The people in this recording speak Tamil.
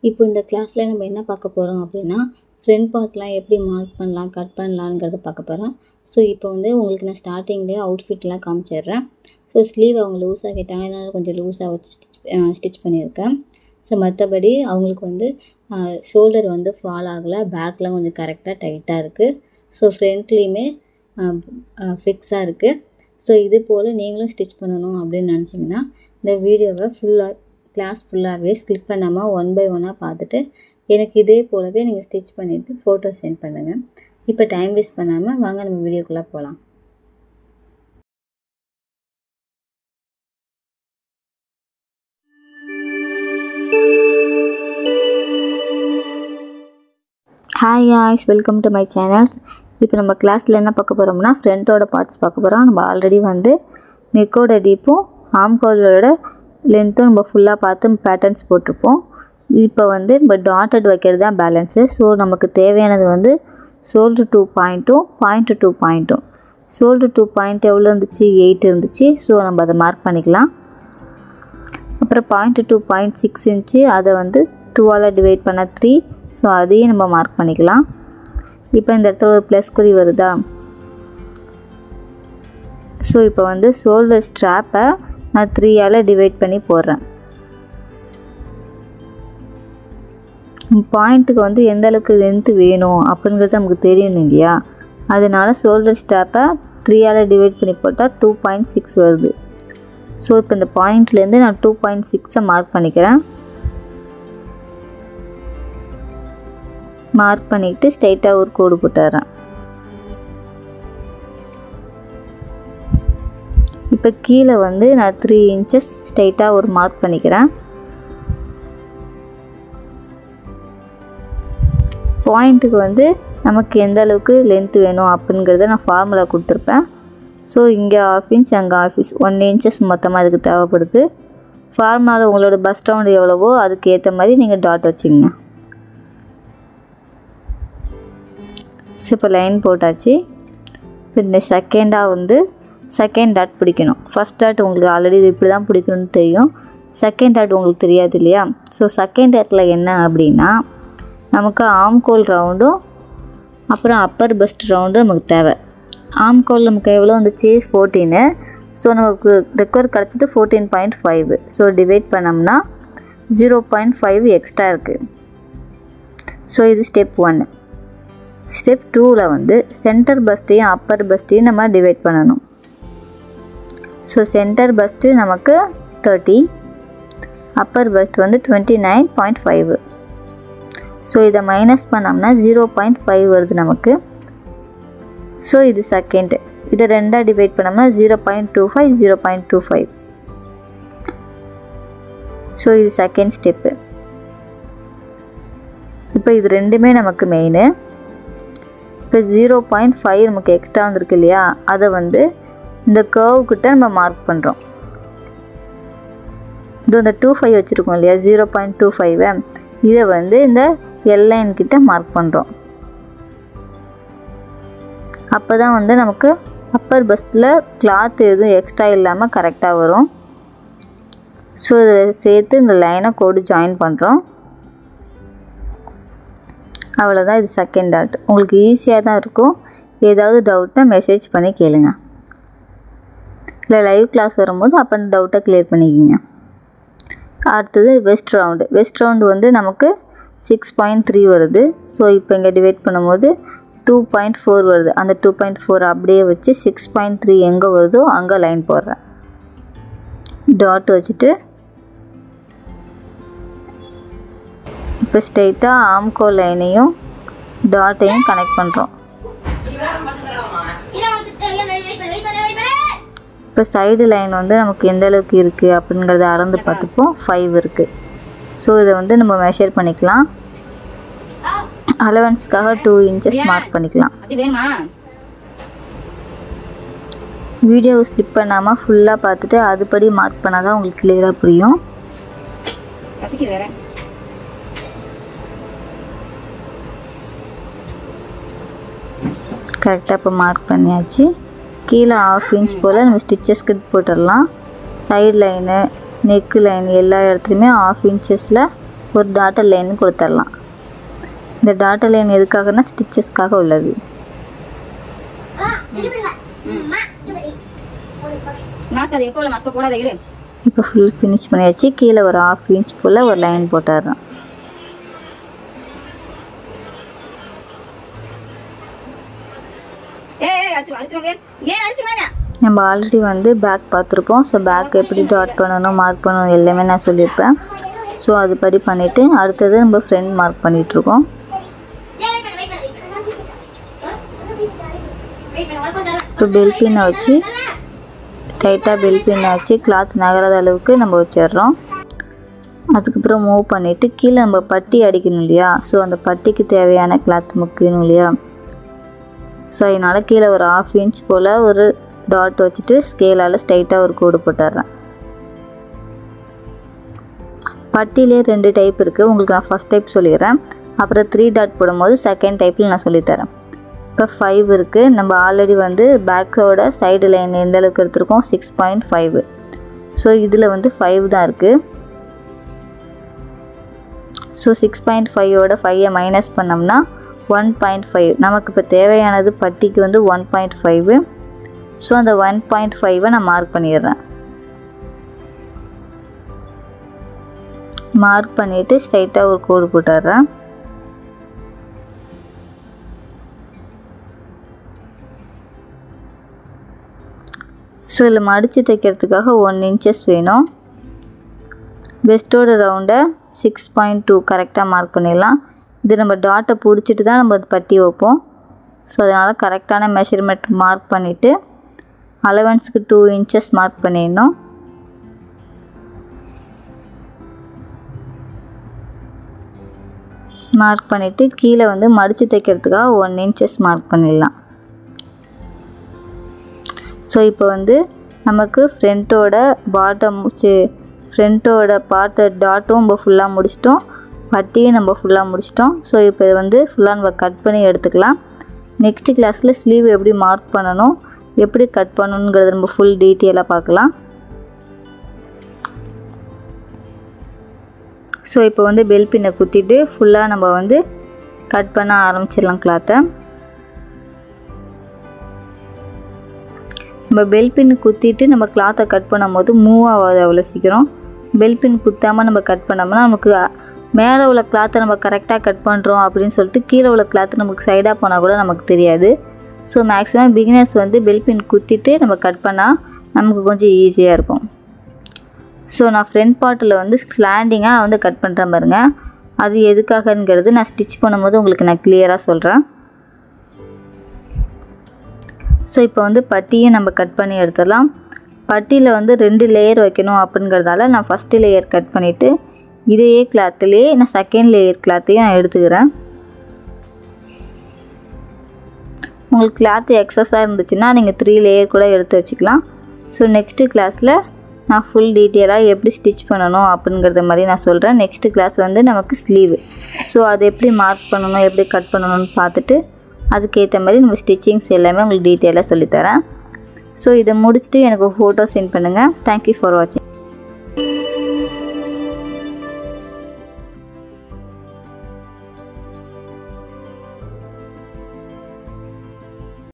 இப்போ இந்த கிளாஸில் நம்ம என்ன பார்க்க போகிறோம் அப்படின்னா, ஃப்ரண்ட் பார்ட்லாம் எப்படி மார்க் பண்ணலாம், கட் பண்ணலாங்கிறத பார்க்க போகிறோம். ஸோ இப்போ வந்து உங்களுக்கு நான் ஸ்டார்டிங்லேயே அவுட்ஃபிட்லாம் காமிச்சிடுறேன். ஸோ ஸ்லீவ் அவங்க லூஸாக கேட்டாங்க, அதனால் கொஞ்சம் லூஸாக வச்சு ஸ்டிச் பண்ணியிருக்கேன். ஸோ மற்றபடி அவங்களுக்கு வந்து ஷோல்டர் வந்து ஃபால் ஆகலை, பேக்லாம் கொஞ்சம் கரெக்டாக டைட்டாக இருக்குது. ஸோ ஃப்ரண்ட்லேயுமே ஃபிக்ஸாக இருக்குது. ஸோ இது போல் நீங்களும் ஸ்டிச் பண்ணணும் அப்படின்னு நினச்சிங்கன்னா இந்த வீடியோவை கிளாஸ் ஃபுல்லாகவே ஸ்கிப் பண்ணாமல் 1 by 1 பார்த்துட்டு எனக்கு இதே போலவே நீங்கள் ஸ்டிச் பண்ணிவிட்டு ஃபோட்டோ சென்ட் பண்ணுங்கள். இப்போ டைம் வேஸ்ட் பண்ணாமல் வாங்க நம்ம வீடியோக்குள்ளே போகலாம். Hi guys, welcome to my channels. இப்போ நம்ம கிளாஸில் என்ன பார்க்க போகிறோம்னா ஃப்ரண்ட்டோட பார்ட்ஸ் பார்க்க போகிறோம். நம்ம ஆல்ரெடி வந்து நெக்கோட டீப்பும் ஆம்ஹோலோட லென்த்தும் நம்ம ஃபுல்லாக பார்த்து பேட்டர்ன்ஸ் போட்டிருப்போம். இப்போ வந்து நம்ம டாட்டட் வைக்கிறது தான் பேலன்ஸு. ஸோ நமக்கு தேவையானது வந்து ஷோல்டர் 2 பாயிண்ட்டும் பாயிண்ட் 2 பாயிண்ட்டும். ஷோல்டர் 2 பாயிண்ட் எவ்வளோ இருந்துச்சு? 8 இருந்துச்சு. ஸோ நம்ம அதை மார்க் பண்ணிக்கலாம். அப்புறம் பாயிண்ட் 2 பாயிண்ட் 6 இருந்துச்சு, அதை வந்து 2ஆல் டிவைட் பண்ண 3. ஸோ அதையும் நம்ம மார்க் பண்ணிக்கலாம். இப்போ இந்த இடத்துல ஒரு ப்ளஸ் குறி வருதா? ஸோ இப்போ வந்து ஷோல்டர் ஸ்ட்ராப்பை நான் 3ஆல் டிவைட் பண்ணி போடுறேன். பாயிண்ட்டுக்கு வந்து எந்த அளவுக்கு லென்த்து வேணும் அப்படிங்கிறது நமக்கு தெரியணும் இல்லையா? அதனால ஷோல்டர் ஸ்ட்ராப்பை 3ஆல் டிவைட் பண்ணி போட்டால் 2.6 வருது. ஸோ இப்போ இந்த பாயிண்ட்லேருந்து நான் 2.6 மார்க் பண்ணிக்கிறேன். மார்க் பண்ணிவிட்டு ஸ்ட்ரைட்டாக ஒரு கோடு போட்டுறேன். இப்போ கீழே வந்து நான் 3 inches ஸ்ட்ரைட்டாக ஒரு மார்க் பண்ணிக்கிறேன். பாயிண்ட்டுக்கு வந்து நமக்கு எந்த அளவுக்கு லென்த் வேணும் அப்படிங்கிறத நான் ஃபார்முலா கொடுத்துருப்பேன். ஸோ இங்கே 1/2 inch, அங்கே 1/2 inch, 1 inches மொத்தமாக அதுக்கு தேவைப்படுது. ஃபார்முலாவில் உங்களோட பஸ்ட் ரவுண்டு எவ்வளவோ அதுக்கு ஏற்ற மாதிரி நீங்கள் டாட் வச்சுங்க. ஸோ இப்போ லைன் போட்டாச்சு. இப்போ இந்த செகண்டாக வந்து செகண்ட் டாட் பிடிக்கணும். ஃபஸ்ட் டாட் உங்களுக்கு ஆல்ரெடி இது இப்படி தான் பிடிக்கணும்னு தெரியும். செகண்ட் டாட் உங்களுக்கு தெரியாது இல்லையா? ஸோ செகண்ட் டாட்டில் என்ன அப்படின்னா நமக்கு ஆம்கோல் ரவுண்டும் அப்புறம் அப்பர் பஸ்ட் ரவுண்டும் நமக்கு தேவை. ஆம்கோல் நமக்கு எவ்வளோ வந்துச்சு? 14. ஸோ நமக்கு ரெக்வயர் கிடச்சது 14.5. ஸோ டிவைட் பண்ணோம்னா 0.5 எக்ஸ்ட்ரா இருக்குது. ஸோ இது ஸ்டெப் 1. ஸ்டெப் 2ல் வந்து சென்டர் பஸ்ட்டையும் அப்பர் பஸ்ட்டையும் நம்ம டிவைட் பண்ணணும். ஸோ சென்டர் பஸ்ட்டு நமக்கு 30, அப்பர் பஸ்ட் வந்து 29.5. ஸோ இதை மைனஸ் பண்ணோம்னா 0.5 வருது நமக்கு. ஸோ இது செகண்டு. இதை 2ஆக டிவைட் பண்ணோம்னா 0.25, 0.25. ஸோ இது செகண்ட் ஸ்டெப்பு. இப்போ இது ரெண்டுமே நமக்கு மெயின். இப்போ 0.5 நமக்கு எக்ஸ்ட்ரா வந்துருக்கு இல்லையா? அதை வந்து இந்த கர்வ்கிட்ட நம்ம மார்க் பண்ணுறோம். இது இந்த 25 வச்சுருக்கோம் இல்லையா? 0.25 இதை வந்து இந்த எல்லைன் கிட்ட மார்க் பண்ணுறோம். அப்போ தான் வந்து நமக்கு அப்பர் பஸ்ட்டில் கிளாத் எதுவும் எக்ஸ்ட்ரா இல்லாமல் கரெக்டாக வரும். ஸோ இதை சேர்த்து இந்த லைனை கோடு ஜாயின் பண்ணுறோம். அவ்வளோதான். இது செகண்ட் டாட். உங்களுக்கு ஈஸியாக தான் இருக்கும். ஏதாவது டவுட்னா மெசேஜ் பண்ணி கேளுங்க, இல்லை லைவ் கிளாஸ் வரும்போது அப்போ அந்த டவுட்டை கிளியர் பண்ணிக்கிங்க. அடுத்தது வெஸ்ட் ரவுண்டு. வெஸ்ட் ரவுண்டு வந்து நமக்கு 6.3 வருது. ஸோ இப்போ இங்கே டிவைட் பண்ணும்போது 2.4 வருது. அந்த 2.4 அப்படியே வச்சு 6.3 எங்கே வருதோ அங்கே லைன் போடுறேன். டாட் வச்சுட்டு இப்போ ஸ்ட்ரைட்டாக ஆம்கோ லைனையும் டாட்டையும் கனெக்ட் பண்ணுறோம். இப்போ சைடு லைன் வந்து நமக்கு எந்த அளவுக்கு இருக்குது அப்படிங்கிறத அளந்து பார்த்துப்போம். 5 இருக்குது. ஸோ இதை வந்து நம்ம மெஷர் பண்ணிக்கலாம். அலவன்ஸ்க்காக 2 inches மார்க் பண்ணிக்கலாம். வீடியோவை ஸ்லிப் பண்ணாமல் ஃபுல்லாக பார்த்துட்டு அதுபடி மார்க் பண்ணால் தான் உங்களுக்கு கிளியராக புரியும். கரெக்டாக இப்போ மார்க் பண்ணியாச்சு. கீழே 1/2 inch போல் நம்ம ஸ்டிச்சஸ்க்கு போட்டுடலாம். சைடு லைனு, நெக்கு லைன் எல்லா இடத்துலையுமே 1/2 inches ஒரு டாட்டர் லைன் கொடுத்துடலாம். இந்த டாட்டர் லைன் எதுக்காகனா ஸ்டிச்சஸ்க்காக உள்ளது. இப்போ ஃபுல் ஃபினிஷ் பண்ணியாச்சு. கீழே ஒரு 1/2 இன்ச் போல் ஒரு லைன் போட்டுடுறோம். நம்ம ஆல்ரெடி வந்து பேக் பார்த்துருப்போம். ஸோ பேக் எப்படி டாட் பண்ணணும் மார்க் பண்ணணும் எல்லாமே நான் சொல்லியிருப்பேன். ஸோ அதுபடி பண்ணிவிட்டு அடுத்தது நம்ம ஃப்ரண்ட் மார்க் பண்ணிகிட்ருக்கோம். இப்போ பெல் பின்னை வச்சு டைட்டாக பெல் பின்னை வச்சு கிளாத் நகராத அளவுக்கு நம்ம வச்சிடுறோம். அதுக்கப்புறம் மூவ் பண்ணிவிட்டு கீழே நம்ம பட்டி அடிக்கணும் இல்லையா? ஸோ அந்த பட்டிக்கு தேவையான கிளாத் முக்கணும் இல்லையா? ஸோ அதனால் கீழே ஒரு 1/2 இன்ச் போல் ஒரு டாட் வச்சுட்டு ஸ்கேலால் ஸ்ட்ரைட்டாக ஒரு கோடு போட்டுடுறேன். பட்டிலே 2 டைப் இருக்குது. உங்களுக்கு நான் ஃபஸ்ட் டைப் சொல்லிடுறேன். அப்புறம் 3 டாட் போடும்போது செகண்ட் டைப்பில் நான் சொல்லித்தரேன். இப்போ 5 இருக்குது. நம்ம ஆல்ரெடி வந்து பேக்கோட சைடு லைன் எந்த அளவுக்கு எடுத்துருக்கோம் 6.5. ஸோ இதில் வந்து 5 தான் இருக்குது. ஸோ 6.5ஓட 5ஐ மைனஸ் பண்ணோம்னா 1.5. நமக்கு இப்போ தேவையானது பட்டிக்கு வந்து 1.5. ஸோ அந்த 1.5ஐ நான் மார்க் பண்ணிடுறேன். மார்க் பண்ணிவிட்டு ஸ்ட்ரைட்டாக ஒரு கோடு போட்டுடுறேன். ஸோ இதில் மடித்து தைக்கிறதுக்காக 1 இன்ச்சஸ் வேணும். வெஸ்ட்டோட ரவுண்டை 6.2 கரெக்டாக மார்க் பண்ணிடலாம். இது நம்ம டாட்டை பிடிச்சிட்டு தான் நம்ம பட்டி வைப்போம். ஸோ அதனால் கரெக்டான மெஷர்மெண்ட் மார்க் பண்ணிவிட்டு அலவன்ஸுக்கு 2 இன்ச்சஸ் மார்க் பண்ணிடணும். மார்க் பண்ணிவிட்டு கீழே வந்து மடித்து தைக்கிறதுக்காக 1 இன்ச்சஸ் மார்க் பண்ணிடலாம். ஸோ இப்போ வந்து நமக்கு ஃப்ரண்ட்டோட பாட்டம் ஃப்ரண்ட்டோட பார்ட்டு டாட்டும் நம்ம ஃபுல்லாக முடிச்சிட்டோம். பட்டியும் நம்ம ஃபுல்லாக முடிச்சிட்டோம். ஸோ இப்போ இது வந்து ஃபுல்லாக நம்ம கட் பண்ணி எடுத்துக்கலாம். நெக்ஸ்ட் கிளாஸில் ஸ்லீவ் எப்படி மார்க் பண்ணணும் எப்படி கட் பண்ணணுங்கிறது நம்ம ஃபுல் டீட்டெயிலாக பார்க்கலாம். ஸோ இப்போ வந்து பெல் பின்னை குத்திட்டு ஃபுல்லாக நம்ம வந்து கட் பண்ண ஆரம்பிச்சிடலாம் கிளாத்தை. நம்ம பெல் பின் குத்திட்டு நம்ம கிளாத்தை கட் பண்ணும்போது மூவ் ஆகாது அவ்வளோ சீக்கிரம். பெல் பின் குத்தாமல் நம்ம கட் பண்ணோம்னா நமக்கு மேலே உள்ள கிளாத்தை நம்ம கரெக்டாக கட் பண்ணுறோம் அப்படின்னு சொல்லிட்டு கீழே உள்ள கிளாத்து நமக்கு சைடாக போனால் கூட நமக்கு தெரியாது. ஸோ மேக்ஸிமம் பிகினர்ஸ் வந்து பெல் பின் குத்திட்டு நம்ம கட் பண்ணால் நமக்கு கொஞ்சம் ஈஸியாக இருக்கும். ஸோ நான் ஃப்ரண்ட் பார்ட்டில் வந்து ஸ்லாண்டிங்காக வந்து கட் பண்ணுற பாருங்க. அது எதுக்காகங்கிறது நான் ஸ்டிச் பண்ணும்போது உங்களுக்கு நான் கிளியராக சொல்கிறேன். ஸோ இப்போ வந்து பட்டியை நம்ம கட் பண்ணி எடுத்துடலாம். பட்டியில் வந்து 2 லேயர் வைக்கணும் அப்படிங்கிறதால நான் ஃபஸ்ட்டு லேயர் கட் பண்ணிவிட்டு இதையே கிளாத்துலேயே நான் செகண்ட் லேயர் கிளாத்தையும் நான் எடுத்துக்கிறேன். உங்களுக்கு கிளாத்து எக்ஸஸாக இருந்துச்சுன்னா நீங்கள் 3 லேயர் கூட எடுத்து வச்சுக்கலாம். ஸோ நெக்ஸ்ட்டு கிளாஸில் நான் ஃபுல் டீட்டெயிலாக எப்படி ஸ்டிச் பண்ணணும் அப்படிங்கிறத மாதிரி நான் சொல்கிறேன். நெக்ஸ்ட்டு கிளாஸ் வந்து நமக்கு ஸ்லீவ். ஸோ அது எப்படி மார்க் பண்ணணும் எப்படி கட் பண்ணணும்னு பார்த்துட்டு அதுக்கேற்ற மாதிரி நம்ம ஸ்டிச்சிங்ஸ் எல்லாமே உங்களுக்கு டீட்டெயிலாக சொல்லித்தரேன். ஸோ இதை முடிச்சுட்டு எனக்கு ஃபோட்டோ சென்ட் பண்ணுங்கள். தேங்க்யூ ஃபார் வாட்சிங்.